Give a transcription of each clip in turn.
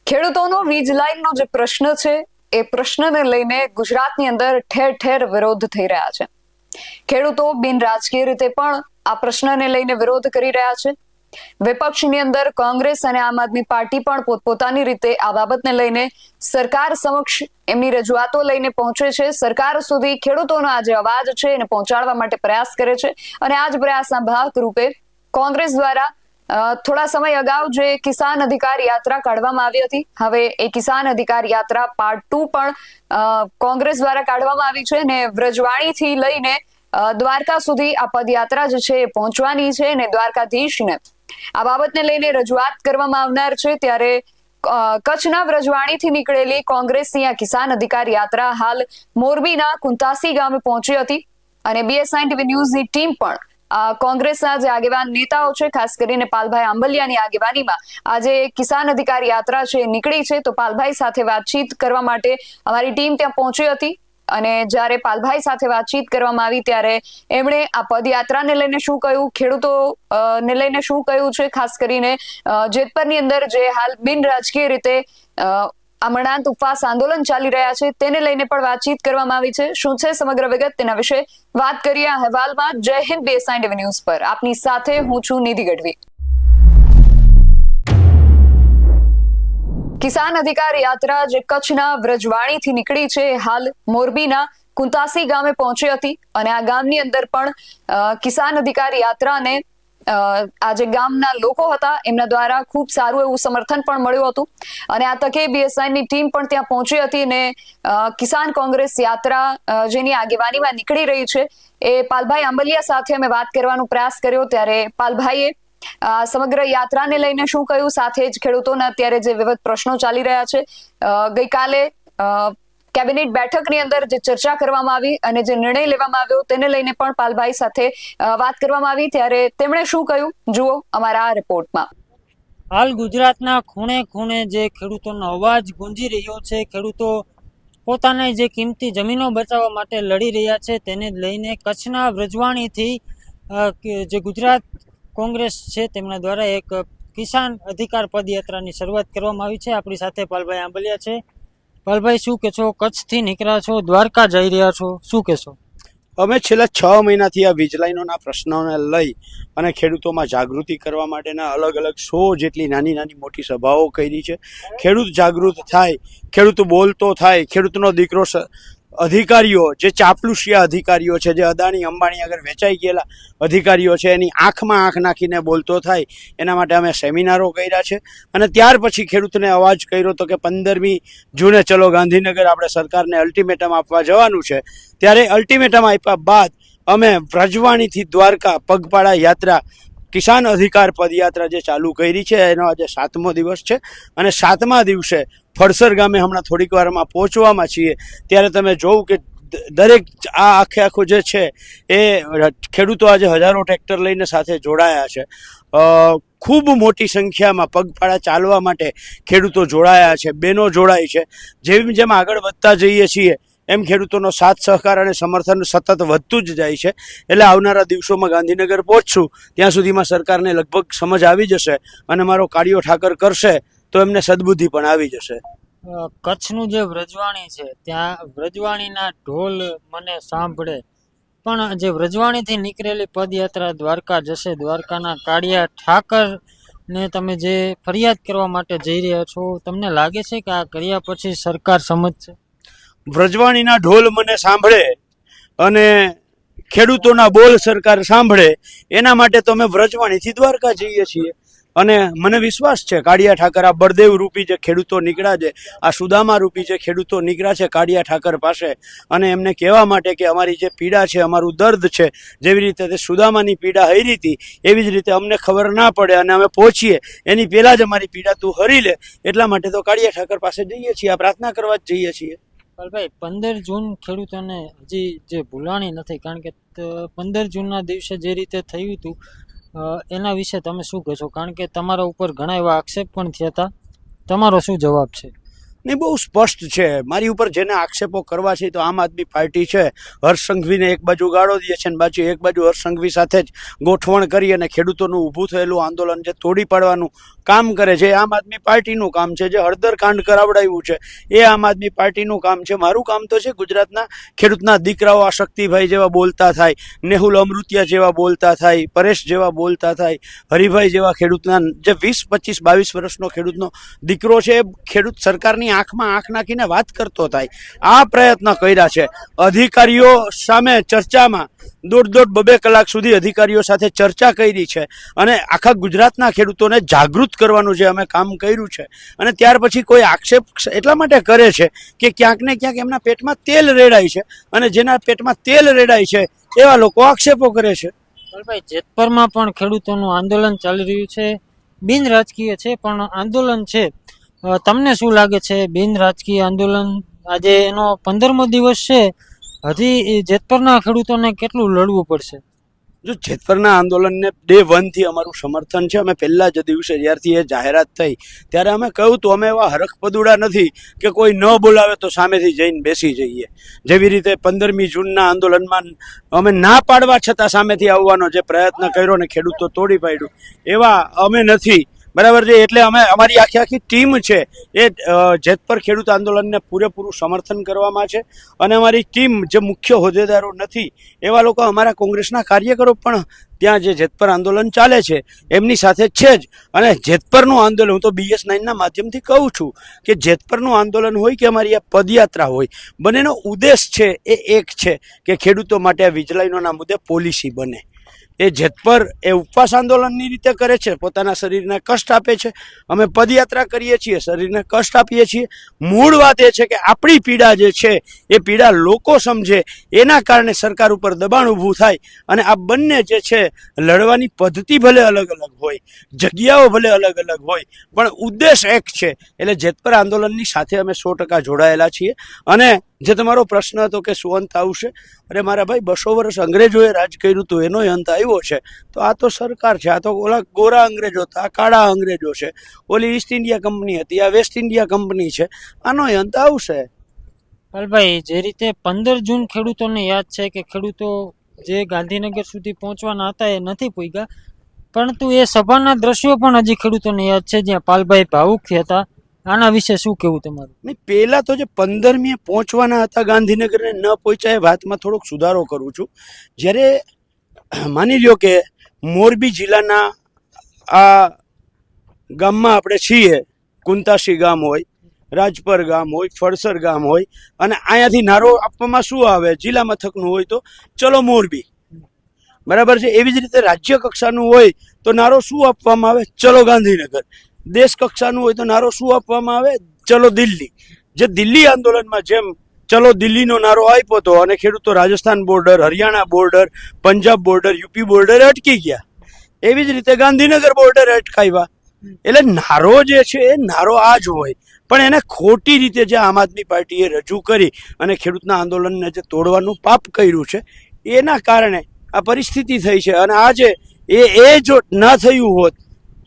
ખેડૂતોનો વીજ લાઈનનો જે પ્રશ્ન છે એ પ્રશ્નને લઈને ગુજરાતની અંદર ઠેર ઠેર વિરોધ થઈ રહ્યા છે. ખેડૂતો બિન રાજકીય રીતે પણ આ પ્રશ્નને લઈને વિરોધ કરી રહ્યા છે. વિપક્ષની અંદર કોંગ્રેસ અને આમ આદમી પાર્ટી પણ પોતપોતાની રીતે આ બાબતને લઈને સરકાર સમક્ષ એમની રજૂઆતો લઈને પહોંચે છે. સરકાર સુધી ખેડૂતોનો આ જે અવાજ છે એને પહોંચાડવા માટે પ્રયાસ કરે છે અને આ જ પ્રયાસના ભાગરૂપે કોંગ્રેસ દ્વારા થોડા સમય અગાઉ જે કિસાન અધિકાર યાત્રા કાઢવામાં આવી હતી, હવે એ કિસાન અધિકાર યાત્રા પાર્ટ 2 પણ કોંગ્રેસ દ્વારા કાઢવામાં આવી છે અને વ્રજવાણીથી લઈને દ્વારકા સુધી આ પદયાત્રા જે છે એ પહોંચવાની છે અને દ્વારકાધીશને આ બાબતને લઈને રજૂઆત કરવામાં આવનાર છે. ત્યારે કચ્છના વ્રજવાણીથી નીકળેલી કોંગ્રેસની આ કિસાન અધિકાર યાત્રા હાલ મોરબીના કુંતાસી ગામે પહોંચી હતી અને BSI TV ન્યૂઝની ટીમ પણ કોંગ્રેસના જે આગેવાન નેતાઓ છે, ખાસ કરીને પાલભાઈ આંબલિયાની આગેવાનીમાં આજે કિસાન અધિકાર યાત્રા છે નીકળી છે. તો પાલભાઈ સાથે વાતચીત કરવા માટે અમારી ટીમ ત્યાં પહોંચી હતી અને જ્યારે પાલભાઈ સાથે વાતચીત કરવામાં આવી ત્યારે એમણે આ પદયાત્રાને લઈને શું કહ્યું, ખેડૂતો ને લઈને શું કહ્યું છે, ખાસ કરીને જેતપરની અંદર જે હાલ બિન રાજકીય રીતે અમરનાથ ઉપવાસ આંદોલન ચાલી રહ્યા છે તેને લઈને પણ વાતચીત કરવામાં આવી છે. શું છે સમગ્ર વિગત તેના વિશે વાત કરીએ આ અહેવાલમાં. જય હિન્દ BSI TV ન્યૂઝ પર આપની સાથે હું છું નિધિ ગઢવી. કિસાન અધિકાર યાત્રા જે કચ્છના વ્રજવાણીથી નીકળી છે હાલ મોરબીના કુંતાસી ગામે પહોંચી હતી અને આ ગામની અંદર પણ કિસાન અધિકાર યાત્રાને આ જે ગામના લોકો હતા એમના દ્વારા ખૂબ સારું એવું સમર્થન પણ મળ્યું હતું અને આ તકે BSI ની ટીમ પણ ત્યાં પહોંચી હતી અને કિસાન કોંગ્રેસ યાત્રા જેની આગેવાનીમાં નીકળી રહી છે એ પાલભાઈ આંબલિયા સાથે અમે વાત કરવાનો પ્રયાસ કર્યો. ત્યારે પાલભાઈએ સમગ્ર યાત્રાને લઈને શું કહ્યું, સાથે જ ખેડૂતોના અત્યારે જે વિવિધ પ્રશ્નો ચાલી રહ્યા છે, ગઈકાલે કેબિનેટ બેઠકની અંદર જે ચર્ચા કરવામાં આવી અને જે નિર્ણય લેવામાં આવ્યો તેને લઈને પણ પાલભાઈ સાથે વાત કરવામાં આવી. ત્યારે તેમણે શું કહ્યું જુઓ અમારા આ રિપોર્ટમાં. હાલ ગુજરાતના ખૂણે ખૂણે જે ખેડૂતોનો અવાજ ગુંજી રહ્યો છે, ખેડૂતો પોતાની જે કિંમતી જમીનો બચાવવા માટે લડી રહ્યા છે તેને લઈને કચ્છના વ્રજવાણીથી જે ગુજરાત કોંગ્રેસ છે તેમના દ્વારા એક કિસાન અધિકાર પદયાત્રાની શરૂઆત કરવામાં આવી છે. આપણી સાથે પાલભાઈ આંબલિયા છે. પાલભાઈ, શું કહેશો? કચ્છથી નીકળ્યા છો, દ્વારકા જઈ રહ્યા છો, શું કહેશો? અમે છેલ્લા 6 મહિનાથી આ વીજ લાઈનોના પ્રશ્નોને લઈ અને ખેડૂતોમાં જાગૃતિ કરવા માટેના અલગ અલગ 100 જેટલી નાની નાની મોટી સભાઓ કરી છે. ખેડૂત જાગૃત થાય, ખેડૂત બોલતો થાય, ખેડૂતનો દીકરો અધિકારીઓ જે ચાપલુસિયા અધિકારીઓ છે, જે અદાણી અંબાણી આગળ વેચાઈ ગયેલા અધિકારીઓ છે, એની આંખમાં આંખ નાખીને બોલતો થાય એના માટે અમે સેમિનારો કર્યા છે. અને ત્યાર પછી ખેડૂતને અવાજ કર્યો તો કે 15મી જૂને ચલો ગાંધીનગર આપણે સરકારને અલ્ટિમેટમ આપવા જવાનું છે. ત્યારે અલ્ટિમેટમ આપ્યા બાદ અમે વ્રજવાણીથી દ્વારકા પગપાળા યાત્રા કિસાન અધિકાર પદયાત્રા જે ચાલુ કરી છે એનો આજે 7મો દિવસ છે અને 7મા દિવસે ફળસર ગામે હમણાં થોડીક વારમાં પહોંચવામાં છીએ. ત્યારે તમે જોવું કે દરેક આ આખું જે છે એ ખેડૂતો આજે હજારો ટ્રેક્ટર લઈને સાથે જોડાયા છે. ખૂબ મોટી સંખ્યામાં પગપાળા ચાલવા માટે ખેડૂતો જોડાયા છે, બહેનો જોડાય છે. જેમ આગળ વધતા જઈએ છીએ એમ ખેડૂતોનો સાથ સહકાર અને સમર્થન સતત વધતું જ જાય છે. એટલે આવનારા દિવસોમાં ગાંધીનગર પહોંચશું ત્યાં સુધીમાં સરકારને લગભગ સમજ આવી જશે અને મારો કાર્યો ઠાકર કરશે તો એમને સદબુદ્ધિ પણ આવી જશે. કચ્છનું જે વ્રજવાણી છે ત્યાં વ્રજવાણીના ઢોલ મને સાંભળે, પણ જે વ્રજવાણીથી નીકળેલી પદયાત્રા દ્વારકા જશે, દ્વારકાના કાળિયા ઠાકરને તમે જે ફરિયાદ કરવા માટે જઈ રહ્યા છો, તમને લાગે છે કે આ કર્યા પછી સરકાર સમજશે? વ્રજવાણીના ઢોલ મને સાંભળે અને ખેડૂતોના બોલ સરકાર સાંભળે એના માટે તો અમે વ્રજવાણીથી દ્વારકા જઈએ છીએ. અને મને વિશ્વાસ છે કાળિયા ઠાકર આ બળદેવ રૂપી જે ખેડૂતો નીકળ્યા છે, આ સુદામા રૂપી જે ખેડૂતો નીકળ્યા છે કાળિયા ઠાકર પાસે, અને એમને કહેવા માટે કે અમારી જે પીડા છે, અમારું દર્દ છે, જેવી રીતે તે સુદામાની પીડા હરી હતી એવી જ રીતે અમને ખબર ના પડે અને અમે પહોંચીએ એની પહેલાં જ અમારી પીડા તું હરી લે, એટલા માટે તો કાળિયા ઠાકર પાસે જઈએ છીએ, આ પ્રાર્થના કરવા જ જઈએ છીએ. ભાઈ, 15 જૂન ખેડૂતોને હજી જે ભૂલાણી નથી, કારણ કે 15 જૂનના દિવસે જે રીતે થયું હતું એના વિશે તમે શું કહેશો? કારણ કે તમારા ઉપર ઘણા એવા આક્ષેપ પણ થયા હતા, તમારો શું જવાબ છે? નહીં, બહુ સ્પષ્ટ છે. મારી ઉપર જેને આક્ષેપો કરવા છે તો આમ આદમી પાર્ટી છે. હર્ષ સંઘવીને એક બાજુ ગાળો દે છે અને એક બાજુ હર્ષ સંઘવી સાથે જ ગોઠવણ કરી અને ખેડૂતોનું ઊભું થયેલું આંદોલન જે તોડી પાડવાનું કામ કરે છે. એ આમ આદમી પાર્ટીનું કામ છે. જે હળદર કાંડ કરાવડાવ્યું છે એ આમ આદમી પાર્ટીનું કામ છે. મારું કામ તો છે ગુજરાતના ખેડૂતના દીકરાઓ આ શક્તિભાઈ જેવા બોલતા થાય, નેહુલ અમૃતિયા જેવા બોલતા થાય, પરેશ જેવા બોલતા થાય, હરિભાઈ જેવા ખેડૂતના જે 20, 25, 22 વર્ષનો ખેડૂતનો દીકરો છે એ ખેડૂત સરકારની આંખમાં આંખ નાખીને વાત કરતો થાય. આ પ્રયત્ન કર્યા છે. અધિકારીઓ સામે ચર્ચામાં દોઢ 2 કલાક સુધી અધિકારીઓ સાથે ચર્ચા કરી છે અને આખા ગુજરાતના ખેડૂતોને જાગૃત કરવાનું જે અમે કામ કર્યું છે. અને ત્યાર પછી કોઈ આક્ષેપ એટલા માટે કરે છે કે ક્યાંક ને ક્યાંક એમના પેટમાં તેલ રેડાય છે અને જેના પેટમાં તેલ રેડાય છે એવા લોકો આક્ષેપો કરે છે. ભાઈ, જેતપરમાં પણ ખેડૂતોનું આંદોલન ચાલી રહ્યું છે. બિન રાજકીય છે પણ આંદોલન છે. તમને શું લાગે છે બિન રાજકીય આંદોલન આજે એનો 15મો દિવસ છે, હજી જેતપરના ખેડૂતોને કેટલું લડવું પડશે? જો જેતપરના આંદોલનને ડે 1 થી અમારું સમર્થન છે. અમે પહેલા જ દિવસે જ્યારથી એ જાહેરાત થઈ ત્યારે અમે કહ્યું તો અમે એવા હરખપદુડા નથી કે કોઈ ન બોલાવે તો સામેથી જઈને બેસી જઈએ. જેવી રીતે 15મી જૂનના આંદોલનમાં અમે ના પાડવા છતાં સામેથી આવવાનો જે પ્રયત્ન કર્યો ને ખેડૂતો તોડી પાડ્યું, એવા અમે નથી. બરાબર છે. એટલે અમે અમારી આખી ટીમ છે એ જેતપર ખેડૂત આંદોલનને પૂરેપૂરું સમર્થન કરવામાં છે. અને અમારી ટીમ જે મુખ્ય હોદ્દેદારો નથી એવા લોકો, અમારા કોંગ્રેસના કાર્યકરો પણ ત્યાં જે જેતપર આંદોલન ચાલે છે એમની સાથે છે જ. અને જેતપરનું આંદોલન હું તો BS9ના માધ્યમથી કહું છું કે જેતપરનું આંદોલન હોય કે અમારી આ પદયાત્રા હોય, બંનેનો ઉદ્દેશ છે એ એક છે કે ખેડૂતો માટે આ વીજ લાઈનોના મુદ્દે પોલિસી બને. એ જેતપર એ ઉપવાસ આંદોલનની રીતે કરે છે, પોતાના શરીરને કષ્ટ આપે છે. અમે પદયાત્રા કરીએ છીએ, શરીરને કષ્ટ આપીએ છીએ. મૂળ વાત એ છે કે આપણી પીડા જે છે એ પીડા લોકો સમજે, એના કારણે સરકાર ઉપર દબાણ ઊભું થાય. અને આ બંને જે છે લડવાની પદ્ધતિ ભલે અલગ અલગ હોય, જગ્યાઓ ભલે અલગ અલગ હોય, પણ ઉદ્દેશ એક છે. એટલે જેતપર આંદોલનની સાથે અમે 100% જોડાયેલા છીએ. અને જે તમારો પ્રશ્ન હતો કે શું અંત આવશે, અરે મારા ભાઈ, 200 વર્ષ અંગ્રેજોએ રાજ કર્યું હતું, એનો અંત આવ્યો છે. તો આ તો સરકાર છે, આ તો ઓલા ગોરા અંગ્રેજો હતા, આ કાળા અંગ્રેજો છે, ઓલી ઈસ્ટ ઇન્ડિયા કંપની હતી, આ વેસ્ટ ઇન્ડિયા કંપની છે. આનો અંત આવશે. પાલભાઈ, જે રીતે 15 જૂન ખેડૂતોને યાદ છે કે ખેડૂતો જે ગાંધીનગર સુધી પહોંચવાના હતા એ નથી પહોંચ્યા, પરંતુ એ સભાના દ્રશ્યો પણ હજી ખેડૂતોને યાદ છે જ્યાં પાલભાઈ ભાવુક થયા હતા. આના વિશે શું કહેવું તમારું? નહીં, પહેલા તો જે 15મીએ પહોંચવાના હતા ગાંધીનગરને ન પહોંચ્યા એ વાતમાં થોડોક સુધારો કરું છું. જ્યારે માની લ્યો કે મોરબી જિલ્લાના આ ગામમાં આપણે છીએ, કુંતાસી ગામ હોય, રાજપર ગામ હોય, ફળસર ગામ હોય, અને અહીંયાથી નારો આપવામાં શું આવે, જિલ્લા મથકનું હોય તો ચલો મોરબી. બરાબર છે. એવી જ રીતે રાજ્ય કક્ષાનું હોય તો નારો શું આપવામાં આવે, ચલો ગાંધીનગર. દેશ કક્ષાનું હોય તો નારો શું આપવામાં આવે, ચલો દિલ્હી. જે દિલ્હી આંદોલનમાં જેમ ચલો દિલ્હીનો નારો આપ્યો હતો અને ખેડૂતો Rajasthan border, Haryana border, Punjab border, UP બોર્ડરે અટકી ગયા, એવી જ રીતે ગાંધીનગર બોર્ડરે અટકાવ્યા. એટલે નારો જે છે એ નારો આ જ હોય, પણ એને ખોટી રીતે જે આમ આદમી પાર્ટીએ રજૂ કરી અને ખેડૂતના આંદોલનને જે તોડવાનું પાપ કર્યું છે એના કારણે આ પરિસ્થિતિ થઈ છે. અને આજે એ જો ન થયું હોત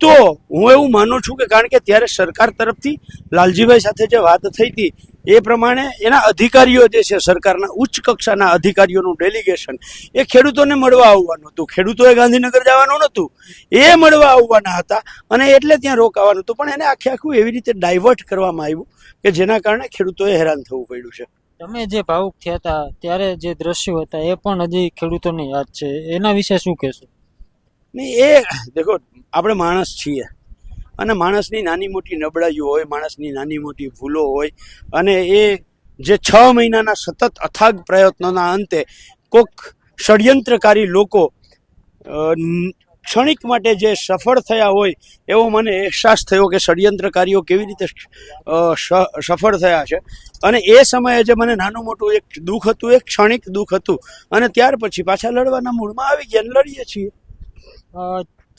તો હું એવું માનું છું કે, કારણ કે ત્યારે સરકાર તરફથી લાલજીભાઈ સાથે જે વાત થઈ હતી એ પ્રમાણે એના અધિકારીઓ જે છે, સરકારના ઉચ્ચ કક્ષાના અધિકારીઓનું ડેલિગેશન એ ખેડૂતોને મળવા આવવાનું હતું. ખેડૂતોએ ગાંધીનગર જવાનું નહોતું, એ મળવા આવવાના હતા અને એટલે ત્યાં રોકાવાનું હતું. પણ એને આખું એવી રીતે ડાયવર્ટ કરવામાં આવ્યું કે જેના કારણે ખેડૂતોએ હેરાન થવું પડ્યું છે. તમે જે ભાવુક થયા હતા ત્યારે જે દ્રશ્યો હતા એ પણ હજી ખેડૂતોને યાદ છે, એના વિશે શું કહેશો? નહીં, એ દેખો, આપણે માણસ છીએ અને માણસની નાની મોટી નબળાઈઓ હોય, માણસની નાની મોટી ભૂલો હોય. અને એ જે 6 મહિનાના સતત અથાગ પ્રયત્નોના અંતે કોક ષડયંત્રકારી લોકો ક્ષણિક માટે જે સફળ થયા હોય એવો મને અહેસાસ થયો કે ષડયંત્રકારીઓ કેવી રીતે સફળ થયા છે. અને એ સમયે જે મને નાનું મોટું એક દુઃખ હતું, એક ક્ષણિક દુઃખ હતું, અને ત્યાર પછી પાછા લડવાના મૂડમાં આવી ગયા, લડીએ છીએ.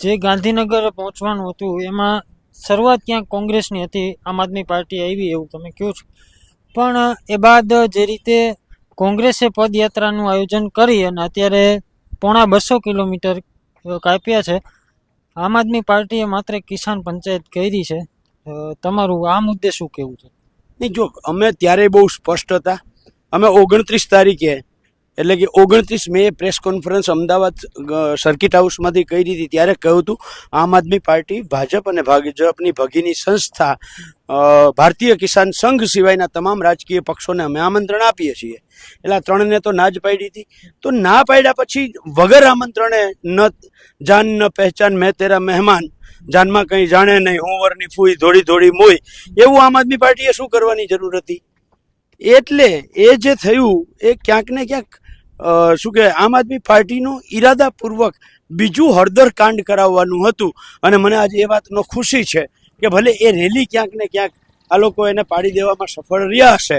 જે ગાંધીનગર પહોંચવાનું હતું એમાં શરૂઆત ક્યાંક કોંગ્રેસની હતી, આમ આદમી પાર્ટી આવી એવું તમે કહો છો, પણ એ બાદ જે રીતે કોંગ્રેસે પદયાત્રાનું આયોજન કરી અને અત્યારે 250 કિલોમીટર કાપ્યા છે, આમ આદમી પાર્ટીએ માત્ર કિસાન પંચાયત કરી છે. તમારું આ મુદ્દે શું કહેવું છે? નહીં, જો અમે ત્યારે બહુ સ્પષ્ટ હતા. અમે 29 તારીખે એટલે કે 29 મે પ્રેસ કોન્ફરન્સ અમદાવાદ સર્કિટ હાઉસમાંથી કરી હતી. ત્યારે કહ્યું હતું આમ આદમી પાર્ટી, ભાજપ અને ભાજપની ભગીની સંસ્થા ભારતીય કિસાન સંઘ સિવાયના તમામ રાજકીય પક્ષોને અમે આમંત્રણ આપીએ છીએ. એટલે આ ત્રણને તો ના જ પાડી હતી. તો ના પાડ્યા પછી વગર આમંત્રણે ન જાન ન પહેચાન મેં તેરા મહેમાન, જાનમાં કંઈ જાણે નહીં હું વરની ફૂઈ ધોળી ધોળી મોય, એવું આમ આદમી પાર્ટીએ શું કરવાની જરૂર હતી? એટલે એ જે થયું એ ક્યાંક ને ક્યાંક શું કે આમ આદમી પાર્ટીનું ઈરાદાપૂર્વક બીજું હળદર કાંડ કરાવવાનું હતું. અને મને આજે એ વાતનો ખુશી છે કે ભલે એ રેલી ક્યાંક ને ક્યાંક આ લોકો એને પાડી દેવામાં સફળ રહ્યા હશે,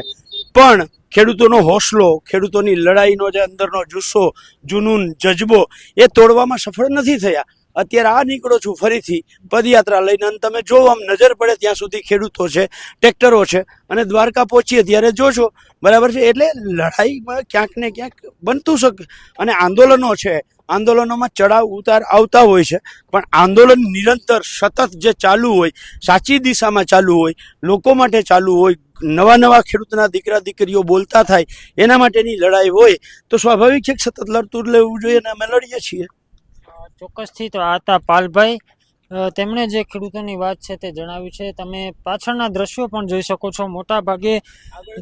પણ ખેડૂતોનો હોસલો, ખેડૂતોની લડાઈનો જે અંદરનો જુસ્સો, જુનૂન, જજ્બો એ તોડવામાં સફળ નથી થયા. અત્યારે આ નીકળો છું ફરીથી પદયાત્રા લઈને, અને તમે જો આમ નજર પડે ત્યાં સુધી ખેડૂતો છે, ટ્રેક્ટરો છે, અને દ્વારકા પહોંચીએ ત્યારે જોશો, બરાબર છે. એટલે લડાઈમાં ક્યાંક ને ક્યાંક બનતું શકે. અને આંદોલનો છે, આંદોલનોમાં ચડાવ ઉતાર આવતા હોય છે, પણ આંદોલન નિરંતર સતત જે ચાલુ હોય, સાચી દિશામાં ચાલુ હોય, લોકો માટે ચાલુ હોય, નવા નવા ખેડૂતના દીકરા દીકરીઓ બોલતા થાય એના માટેની લડાઈ હોય, તો સ્વાભાવિક છે કે સતત લડતું લેવું જોઈએ, અને અમે લડીએ છીએ. ચોક્કસથી. તો આ હતા પાલભાઈ, તેમણે જે ખેડૂતોની વાત છે તે જણાવ્યું છે. તમે પાછળના દ્રશ્યો પણ જોઈ શકો છો. મોટા ભાગે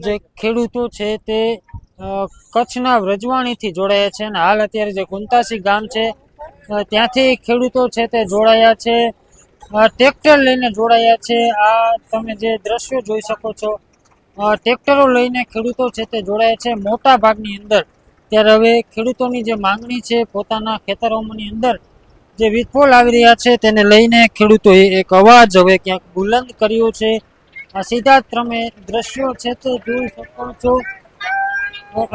જે ખેડૂતો છે તે કચ્છના વ્રજવાણીથી જોડાયા છે, અને હાલ અત્યારે જે કુંતાસી ગામ છે ત્યાંથી ખેડૂતો છે તે જોડાયા છે, ટ્રેક્ટર લઈને જોડાયા છે. આ તમે જે દ્રશ્યો જોઈ શકો છો, ટ્રેક્ટરો લઈને ખેડૂતો છે તે જોડાયા છે મોટા ભાગની અંદર. ત્યારે હવે ખેડૂતોની જે માંગણી છે, પોતાના ખેતરોની અંદર જે વીજપોલ આવી રહ્યા છે તેને લઈને ખેડૂતોએ એક અવાજ હવે ક્યાંક બુલંદ કર્યો છે. આ સીધા જ તમે દ્રશ્યો છે તે જોઈ શકો છો.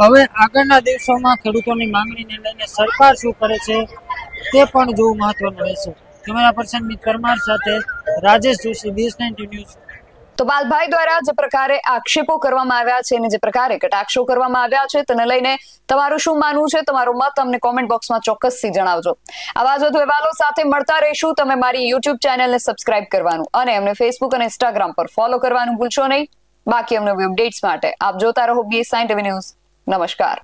હવે આગળના દિવસોમાં ખેડૂતોની માંગણીને લઈને સરકાર શું કરે છે તે પણ જોવું મહત્વનું રહેશે. કેમેરા પર્સન મિત પરમાર સાથે રાજેશ જોશી, BS19 ન્યૂઝ. તો બાલભાઈ દ્વારા જે પ્રકારે આક્ષેપો કરવામાં આવ્યા છે અને જે પ્રકારે કટાક્ષો કરવામાં આવ્યા છે તેને લઈને તમારું શું માનવું છે? તમારો મત અમને કોમેન્ટ બોક્સમાં ચોક્કસથી જણાવજો. આવા જ વધુ અહેવાલો સાથે મળતા રહીશું. તમે મારી YouTube ચેનલને સબસ્ક્રાઇબ કરવાનું અને અમને Facebook અને Instagram પર ફોલો કરવાનું ભૂલશો નહીં. બાકી અમને અપડેટ્સ માટે આપ જોતા રહો BS9 ન્યૂઝ. નમસ્કાર.